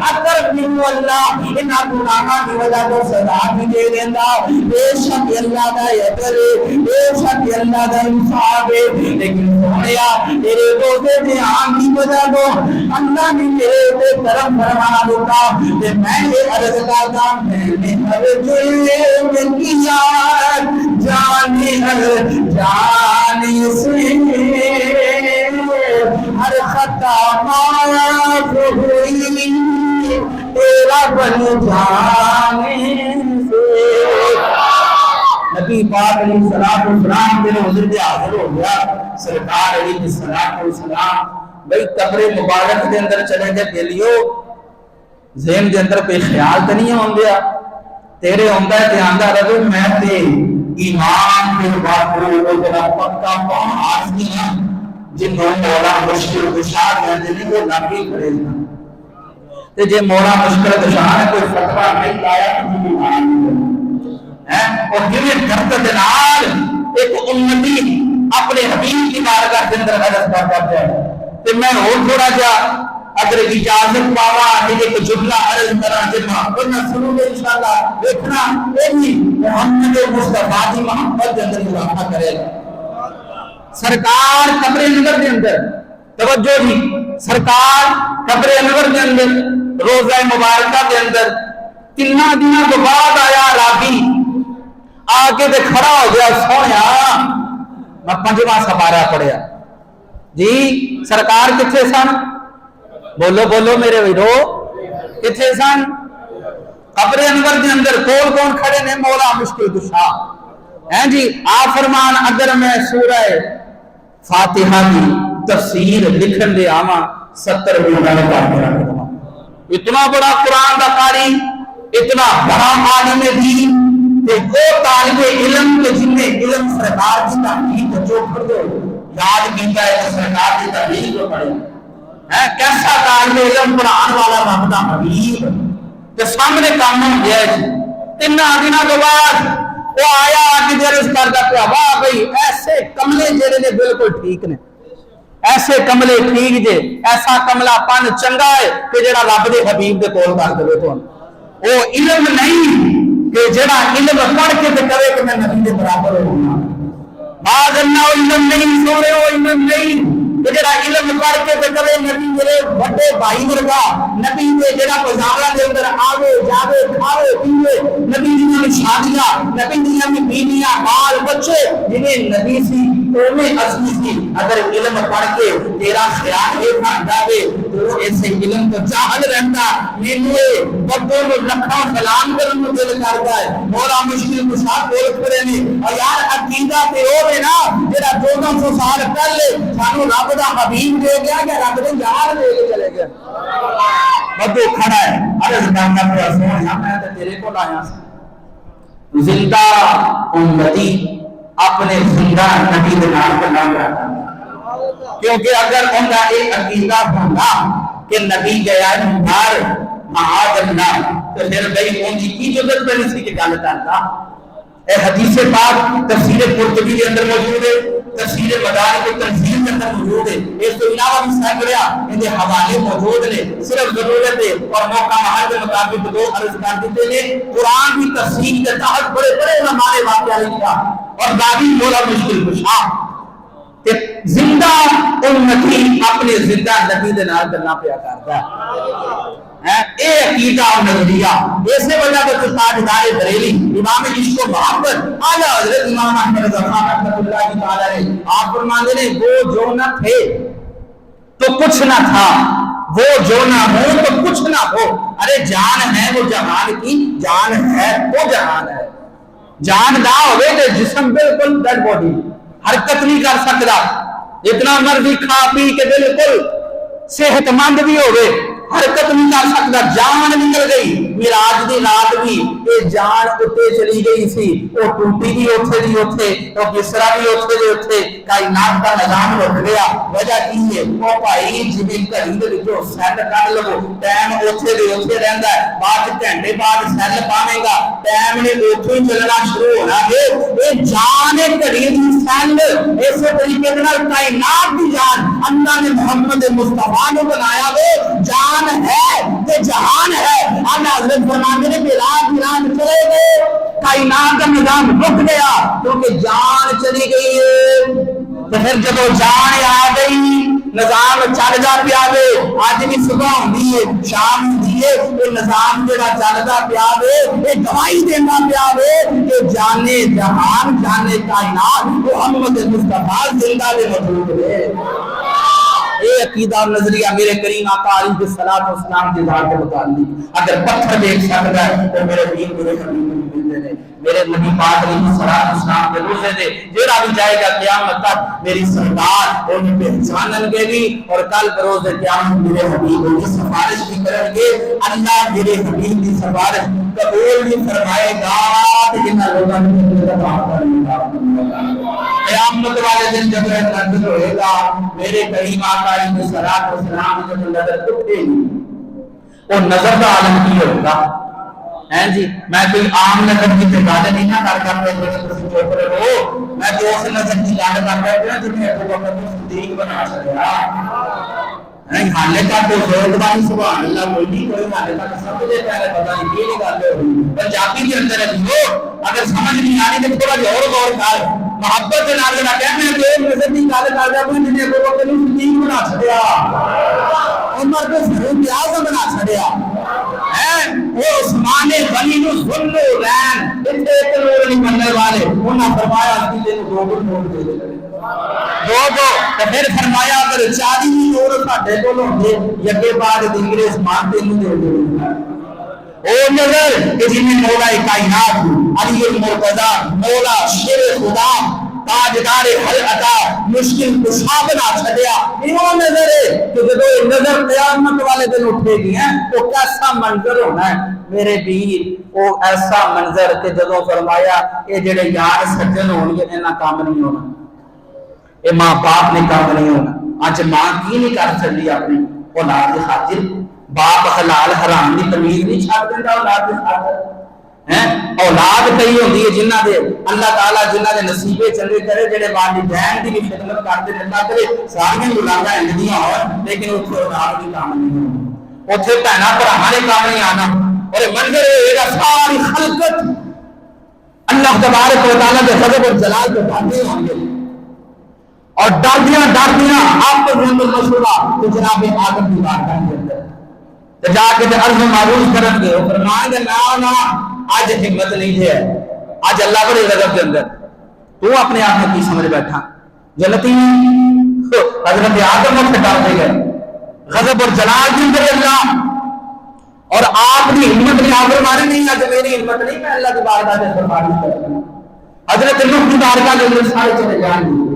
اگر میں اللہ ان گناہاں کی وجہ سے سزا بھی دے دیندا بے شک اللہ دا اجر بے شک اللہ دا انصاف ہے لیکن سونیا تیرے روزے دے آن کی وجہ سے اللہ نے میرے تے کرم فرما دیتا کہ میں یہ عرض کرتا میں نے ہر جرم کیا جانے جانے سے ہر خطا معاف ہوئی تیرا بن جانے سے نبی پاک علیہ الصلوۃ والسلام کے حضور کے حاضر ہو گیا سرکار علیہ الصلوۃ والسلام بھئی قبر مبارک دے اندر چلے گئے دلیو ذہن دے اندر کوئی خیال تو نہیں ہوندیا تیرے ہوندا ہے تے آندا رہے میں تے ایمان دے باپو او جڑا پکا پہاڑ دیا جنہوں مولا مشکل کشار کہتے ہیں وہ نبی کرے گا تے جے مولا مشکل کشار ہے کوئی فتوہ نہیں لایا تو بھی مان ہے اور جنہیں درد دلال ایک امتی اپنے حبیب کی بارگاہ کے اندر حضرت کرتا ہے تے میں اور تھوڑا جا اگر اجازت پاوا ایک جملہ عرض کرا جمع ورنہ سنو گے انشاءاللہ دیکھنا اے بھی محمد مصطفیٰ کی محبت کے اندر اضافہ کرے گا سرکار قبر انور کے اندر توجہ جی سرکار قبر انور کے اندر روزہ مبارکہ کے اندر 3 دنوں کے بعد آیا راگی آ کے تے کھڑا ہو گیا سویا میں 5واں سپارہ پڑھیا جی سرکار کتنے سن بولو بولو میرے ویرو کتنے سن قبر انور کے اندر کون کون کھڑے نے مولا مشکل کشا ہیں جی آپ فرمان اگر میں سورہ فاتحہ کی تفسیر لکھن دے آما 70 منٹ اتنا بڑا قرآن دا قاری اتنا بڑا عالم دین تے وہ طالب علم کے جن نے علم سرکار کی تحقیق جو پڑھ دو یاد کیتا ہے کہ سرکار کی تحقیق جو پڑھے ہے کیسا طالب علم قرآن والا رب دا حبیب تے سامنے کام ہو گیا جی 3 دنوں کے بعد وہ آیا کہ درس کردا پیا واہ بھئی ایسے کملے جڑے نے بالکل ٹھیک نے ایسے کملے ٹھیک جے ایسا کملا پن چنگا ہے کہ جڑا رب دے حبیب دے کول کر دے تو وہ علم نہیں کہ جڑا علم پڑھ کے تے کرے کہ میں نبی دے برابر ہونا بعد اللہ علم نہیں سونے وہ علم نہیں کہ جڑا علم پڑھ کے تے کرے نبی میرے بڑے بھائی ورگا نبی دے جڑا بازاراں دے اندر آوے جاوے کھاوے پیوے نبی دیاں شادیاں نبی دیاں بیویاں بال بچے جنہیں نبی سی میں اصلی سی اگر علم پڑھ کے تیرا خیال یہ بن جاوے تو ایسے علم تو جاہل رہتا میرے بدوں میں رکھا سلام کرن میں دل کرتا ہے مولا مشکل کشا بول کرے نہیں اور یار عقیدہ تے ہوے نا جڑا 1400 سال پہلے سانو رب دا حبیب دے گیا کہ رب نے یار دے کے چلے گیا بدو کھڑا ہے عرض کرنا پیا سونیا میں تے تیرے کول آیا زندہ امتی اپنے زندہ نبی دے نال کلام کرتا کیونکہ اگر ان کا ایک عقیدہ ہوگا کہ نبی گیا ہے باہر معاذ اللہ تو پھر بھائی ان کی ضرورت نہیں سی کہ گل کرتا اے حدیث پاک تفسیر قرطبی کے اندر موجود ہے تفسیر مدارک التنزیل کے اندر موجود ہے اس کے علاوہ بھی سینکڑا ان کے حوالے موجود ہیں صرف ضرورت ہے اور موقع محل کے مطابق 2 عرض کر دیتے ہیں قرآن کی تفسیر کے تحت بڑے بڑے ہمارے واقعہ لکھا اور دادی مولا مشکل کشا کہ زندہ امتی اپنے زندہ نبی دے نال گلاں پیا کردا ہے اے عقیدہ اور نظریہ اسی وجہ سے تاجدار بریلی امام عشق و محبت اعلی حضرت امام احمد رضا خان رحمۃ اللہ تعالی نے آپ فرماتے ہیں وہ جو نہ تھے تو کچھ نہ تھا وہ جو نہ ہو تو کچھ نہ ہو ارے جان ہے وہ جہان کی جان ہے وہ جہان ہے جان نہ ہوئے تو جسم بالکل ڈیڈ باڈی حرکت نہیں کر سکتا اتنا مرضی کھا پی کے بالکل صحت مند بھی ہوئے حرکت نہیں کر سکتا جان نکل گئی میراج دی رات بھی یہ جان اتے چلی گئی سی وہ ٹوٹی بھی اوتھے دی اوتھے تو بسرا بھی اوتھے دی اوتھے کائنات کا نظام رک گیا وجہ کی ہے وہ بھائی جویں گھڑی دے وچوں سیل کڈ لو ٹائم اوتھے دی اوتھے رہندا ہے بعد گھنٹے بعد سیل پاویں گا ٹائم نے اوتھوں ہی چلنا شروع ہونا ہے یہ جان گھڑی دی سیل ایسے طریقے نال کائنات دی جان اللہ نے محمد مصطفی نے بنایا ہے جان ہے کہ جہان ہے اللہ حضرت فرماتے ہیں کہ رات چلے گئے کائنات کا نظام رک گیا کیونکہ جان چلی گئی ہے تو پھر جب وہ جان آ گئی نظام چل جا پیا وے اج بھی صبح ہوندی ہے شام ہوندی ہے یہ نظام جڑا چلدا پیا وے یہ گواہی دیندا پیا وے کہ جانے جہان جانے کائنات محمد مصطفی زندہ دے موجود ہے یہ عقیدہ اور نظریہ میرے کریم آقا علیہ الصلوۃ والسلام کی ذات کے متعلق اگر پتھر دیکھ سکتا ہے تو میرے دین میرے حبیب ملتے ہیں میرے نبی پاک علیہ الصلوۃ والسلام کے روزے دے جڑا بھی جائے گا قیامت تک میری سرکار انہیں پہچانن گے بھی اور کل بروز قیامت میرے حبیب کی سفارش بھی کریں گے اللہ میرے حبیب کی سفارش قبول بھی فرمائے گا کہ جن لوگوں نے قیامت والے دن جب نظر ہوئے گا میرے کریم آقا علیہ الصلوۃ والسلام جب نظر اٹھے گی وہ نظر کا عالم کی ہوگا ہیں جی میں کوئی عام نظر کی گل نہیں نہ کر چپ رہو میں تو اس نظر کی گل کر رہا ہوں جنہیں ابو بکر صدیق بنا سکیا حالے تک تو زوردبانی سبحان اللہ کوئی نہیں، کوئی حالے تک سمجھے پہلے پتہ نہیں کی گل ہے پنجابی کے اندر ہے اگر سمجھ نہیں آ رہی تو تھوڑا جہا اور غور کر محبت کے نال جڑا کہنا کہ ایک نظر دی گل کر رہا کوئی جنے کو کہ صدیق بنا چھڑیا عمر کو فاروق اعظم بنا چھڑیا ہے وہ عثمان غنی نو ذل رین اتنے ایک لوگ نہیں بننے والے انہاں فرمایا اس دے دو نوٹ دے دے دو تو پھر فرمایا اگر 40 نور ساڈے کول ہوندے یکے بعد انگریز مان تینوں دے دے او نظر کہ جن نے مولا کائنات علی المرتضی مولا شیر خدا تاجدار حل عطا مشکل کشا بنا چھڈیا ایو نظر ہے کہ جدوں نظر قیامت والے دن اٹھے گی ہیں تو کیسا منظر ہونا ہے میرے ویر او ایسا منظر کہ جدوں فرمایا اے جڑے یار سجن ہون گے انہاں کام نہیں ہونا اے ماں باپ نے کام نہیں ہونا اج ماں کی نہیں کر سکتی اپنی اولاد کی خاطر باپ حلال حرام کی تمیز نہیں چھڈ دیندا اولاد کی خاطر ہیں اولاد کئی ہوندی ہے جنہاں دے اللہ تعالی جنہاں دے نصیبے چنگے کرے جڑے والدین دی بھی خدمت کرتے رہنا کرے ساری اولاداں اندیاں ہون لیکن اوتھے اولاد دی کام نہیں ہوندی اوتھے بہنا بھراواں نے کام نہیں آنا اور منظر اے ساری خلقت اللہ تبارک و تعالی دے غضب اور جلال کے بھاگے ہوں گے اور ڈردیاں آپ کو اندر مشورہ تو جناب آدم کی بارگاہ کے اندر تو جا کے عرض معروض کرن گے فرمائیں گے نا آج ہمت نہیں ہے آج اللہ بڑے غضب کے اندر تو اپنے آپ میں کی سمجھ بیٹھا جنتی حضرت آدم کو ہٹا دے گئے غضب اور جلال کے اندر اللہ اور آپ کی ہمت نہیں آپ ہماری نہیں آج میری ہمت نہیں میں اللہ کی بارگاہ سے فرمانی کرتا حضرت نوح کی بارگاہ کے اندر سارے چلے جائیں گے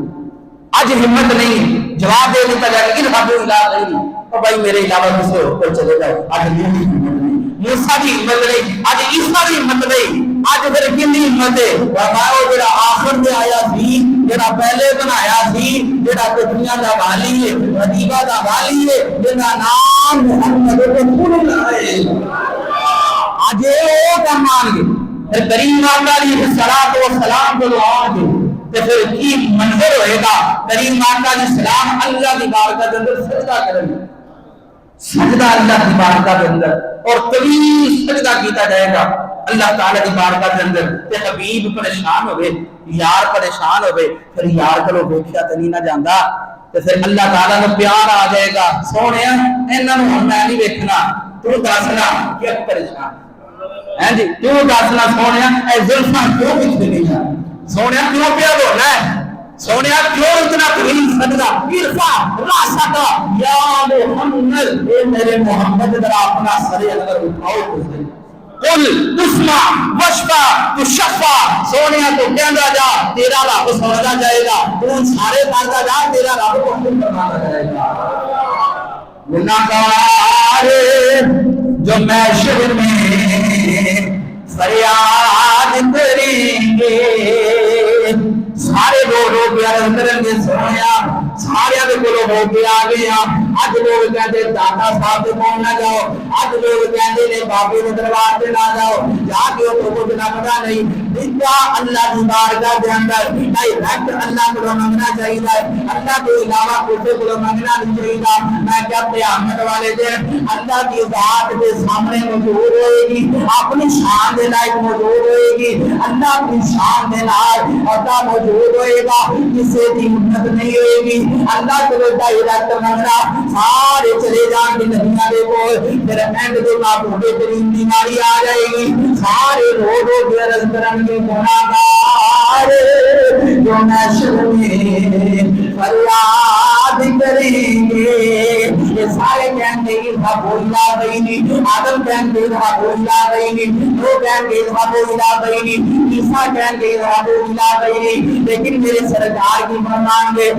آج ہمت نہیں جواب دے دیتا جائے کہ ان حضور اللہ نہیں اور بھائی میرے علاوہ کسی اور کوئی چلے جائے آج میری ہمت نہیں موسیٰ کی ہمت نہیں آج عیسیٰ کی ہمت نہیں آج پھر کن ہمت ہے فرمایا جڑا آخر میں آیا تھی جڑا پہلے بنایا تھی جڑا دنیا دا والی ہے حبیبہ دا والی ہے جڑا نام محمد رسول اللہ ہے آج وہ کا مان گے پھر کریم آقا علیہ السلام کو آن گے تو پھر کی منظر ہوئے گا کریم آقا علیہ السلام اللہ کی بارگاہ کے اندر سجدہ کریں گے سجدہ اللہ کی بارگاہ کے اندر اور طویل سجدہ کیتا جائے گا اللہ تعالی کی بارگاہ کے اندر تے حبیب پریشان ہوئے یار پریشان ہوئے پھر یار کلو دیکھیا تے نہیں نہ جاندا تے پھر اللہ تعالی کو پیار آ جائے گا سونیا انہاں نوں ہن میں نہیں ویکھنا تو دسنا کیا پریشان ہیں جی تو دسنا سونیا اے زلفاں کیوں پیچھے نہیں جا سونیا کیوں پیا بولنا ہے سونیا کیوں اتنا طویل سجدہ ارفع راسک یا محمد اے میرے محمد ذرا اپنا سر اگر اٹھاؤ قل تسمع وشفع تشفع سونیا تو کہندا جا تیرا رب سمجھا جائے گا تو سارے کردا جا تیرا رب کو حکم فرماتا جائے گا گناہگار جو محشر میں فریاد کریں گے سارے لوگ عرض کریں گے سونیا سارے ہو کے آ گئے اج لوگ کہتے دادا صاحب کے کون نہ جاؤ اج لوگ کہتے نے بابے کے دربار سے نہ جاؤ جا کے تو کچھ نہ پتا نہیں بتا اللہ کی بارگاہ کے اندر ڈائریکٹ اللہ کو منگنا چاہیے اللہ کے علاوہ کسی کو منگنا نہیں چاہیے میں کیا قیامت والے دن اللہ کی ذات کے سامنے موجود ہوئے گی اپنی شان کے لائق موجود ہوئے گی اللہ کی شان کے لائق اور موجود ہوئے گا کسی کی ہمت نہیں ہوئے گی اللہ کو ڈائریکٹ منگنا سارے چلے جان کے نبیوں کے کول پھر اینڈ کے بعد بڑے ترین بیماری آ جائے گی سارے رو کے عرض کریں گے گناہگار جو محشر میں فریاد کریں گے یہ سارے کہیں گے رب الا بینی آدم کہیں گے رب الا بینی نوح کہیں گے رب الا بینی عیسیٰ کہیں گے رب الا بینی لیکن میرے سرکار کی فرمان گے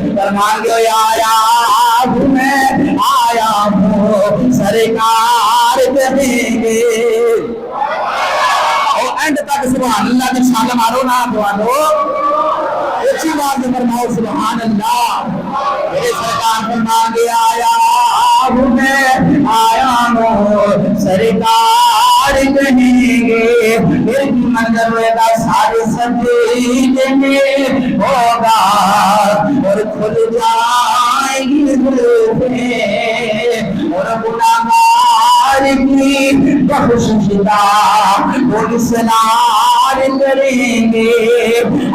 آیا ہوں سرکار کہیں گے اور اینڈ تک سبحان اللہ کی شان مارو نا دوانو اچھی بات فرماؤ سبحان اللہ میرے سرکار فرمان گے آیا ہوں سرکار کہیں گے پھر کی منظر ہوئے گا سارے سجدے میں ہوگا اور کھل جائیں گی زلفیں اور گناہگار کی بخشش دا وہ اصرار کریں گے۔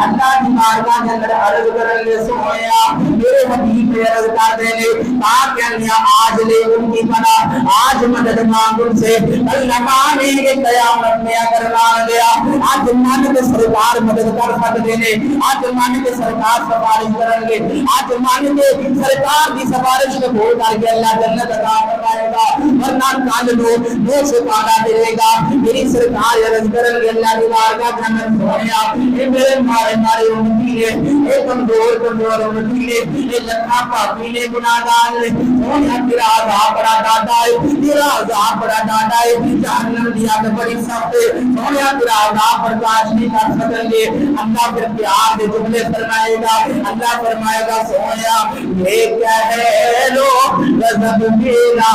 اللہ کی بارگاہ کے اندر عرض کریں گے سویا میرے حبیب پہ عرض کر دیں گے تاکہ آج لے ان کی پناہ، آج مدد مانگ ان سے، اللہ مانیں گے قیامت میں اگر مان گیا آج مان کے سرکار مدد کر سکتے ہیں، آج مان کے سرکار سفارش کریں گے، آج مان کے سرکار کی سفارش کو بھول کر کے اللہ جنت عطا فرمائے گا، ورنہ کل لوگ منہ سے پانا دے گا۔ میری سرکار عرض کریں گے اللہ کی بارگاہ کے اندر سویا اے میرے مارے مارے امتی نے، اے کمزور امتی نے، اے لکھا پاپی نے، گناہگار نے، سویا تیرا عذاب بڑا ڈاٹا ہے، تیرا عذاب بڑا ڈاٹا ہے، جہنم دی آگ بڑی سخت ہے، سویا تیرا عذاب برداشت نہیں کر سکیں گے۔ اللہ پھر پیار دے جملے فرمائے گا، اللہ فرمائے گا سویا یہ کہہ لو غضب میرا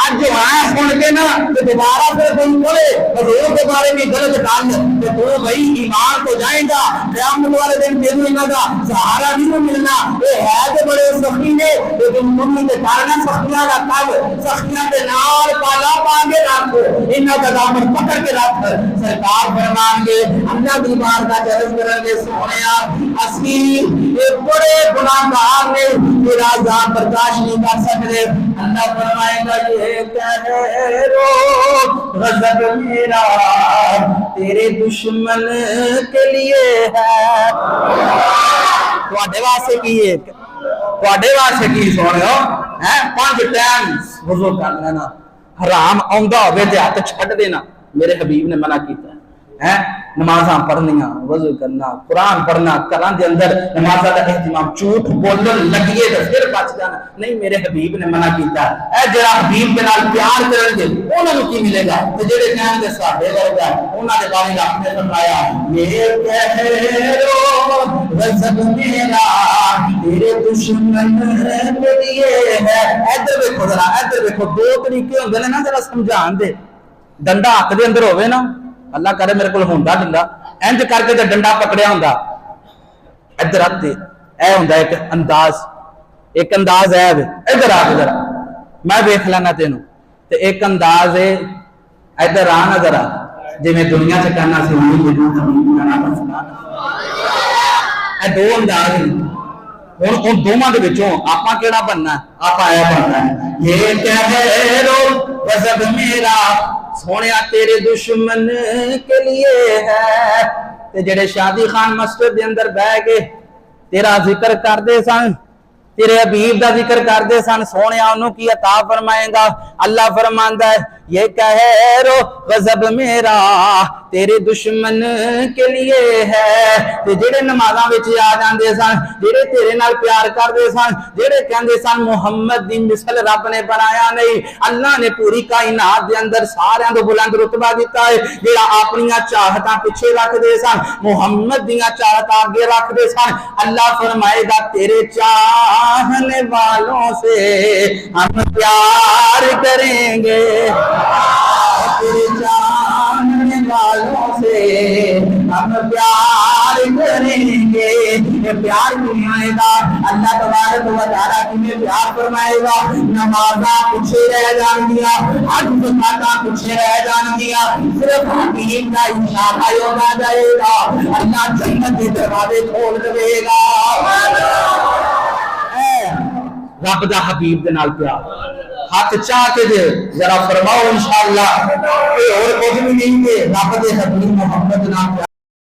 آج جو آیا سن کے نا تو دوبارہ پھر تم بولے حضور کے بارے میں غلط ڈال تو تو بھائی ایمان تو جائے گا، قیامت والے دن پھر ملنا گا، سہارا نہیں ملنا۔ یہ ہے تو بڑے سختی نے لیکن تم نے کارنا سختیاں کا کب سختیاں کے نال پالا پاگے رکھو، انہاں کا دامن پکڑ کے رکھ۔ سرکار فرمان گے اللہ کی بارگاہ عرض کریں گے سونیا اسی یہ بڑے گناہگار نے تیرا عذاب برداشت نہیں کر سکتے۔ اللہ فرمائے گا یہ کہہ رو غضب میرا تیرے دشمن کے لیے ہے۔ تواڈے واسطے کی ہے، تواڈے واسطے کی سونیو ہیں 5 ٹائم وضو کر لینا، حرام آندا ہوے تے ہاتھ چھڈ دینا، میرے حبیب نے منع کیتا ہے۔ نمازاں پڑھنیاں، وضو کرنا، قرآن پڑھنا، قرآن دے اندر نمازاں دا اہتمام، جھوٹ بولن لگیے تے پھر بچ جانا نہیں، میرے حبیب نے منع کیتا ہے۔ اے جڑا حبیب دے نال پیار کرن گے انہاں نوں کی ملے گا، تے جڑے کہن گے صحابے ورگا انہاں دے بارے آپ نے فرمایا یہ کہو غضب میرا تیرے دشمن کے لیے ہے۔ ادھر دیکھو ذرا، ادھر دیکھو، 2 طریقے ہوندے نے نا ذرا سمجھان دے۔ ڈنڈا ہاتھ دے اندر ہوے نا، اللہ کرے میرے کو ہوندا ڈنڈا انج کر کے تے ڈنڈا پکڑیا ہوندا، ادھر آتے اے ہوندا ایک انداز، ایک انداز ہے ادھر آ کے ذرا میں ویکھ لینا تینوں، تے ایک انداز ہے ادھر آ نا ذرا جی میں دنیا چ کرنا سی اے 2 انداز ہیں۔ ہن ان دونوں دے وچوں آپاں کیڑا بننا؟ آپاں اے بننا ہے یہ کہہ رو غضب میرا سونیا تیرے دشمن کے لیے ہے۔ تے جڑے شادی خان مسجد دے اندر بہ کے تیرا ذکر کر دے سن، تیرے حبیب دا ذکر کر دے سن، سونیا انہوں کی عطا فرمائے گا۔ اللہ فرماندا ہے یہ کہہ رو غضب میرا تیرے دشمن کے لیے ہے۔ تے جڑے نمازاں وچ آ جاندے سن، جڑے تیرے نال پیار کردے سن، جڑے کہندے سن محمد دی مثل رب نے بنایا نہیں، اللہ نے پوری کائنات دے اندر سارے تو بلند رتبہ دیتا ہے، جڑا اپنیاں چاہتاں پیچھے رکھ دے سن، محمد دیاں چاہتاں آگے رکھ دے سن۔ اللہ فرمائے گا تیرے چاہنے والوں سے ہم پیار کریں گے، تیرے چاہنے والوں سے ہم پیار کریں گے۔ یہ پیار نہیں آئے گا، اللہ تبارک و تعالیٰ کی میں پیار فرمائے گا، نمازاں پیچھے رہ جان گیا، حج زکاتاں پیچھے رہ جان گیا، صرف حبیب کا اشارہ ہوگا جائے گا، اللہ جنت کے دروازے کھول دے گا۔ رب دا حبیب دے نال پیار ہاتھ چاہ کے دے ذرا فرماؤ انشاءاللہ، اور کچھ بھی نہیں کہ رب دے حبیب محمد نال پیار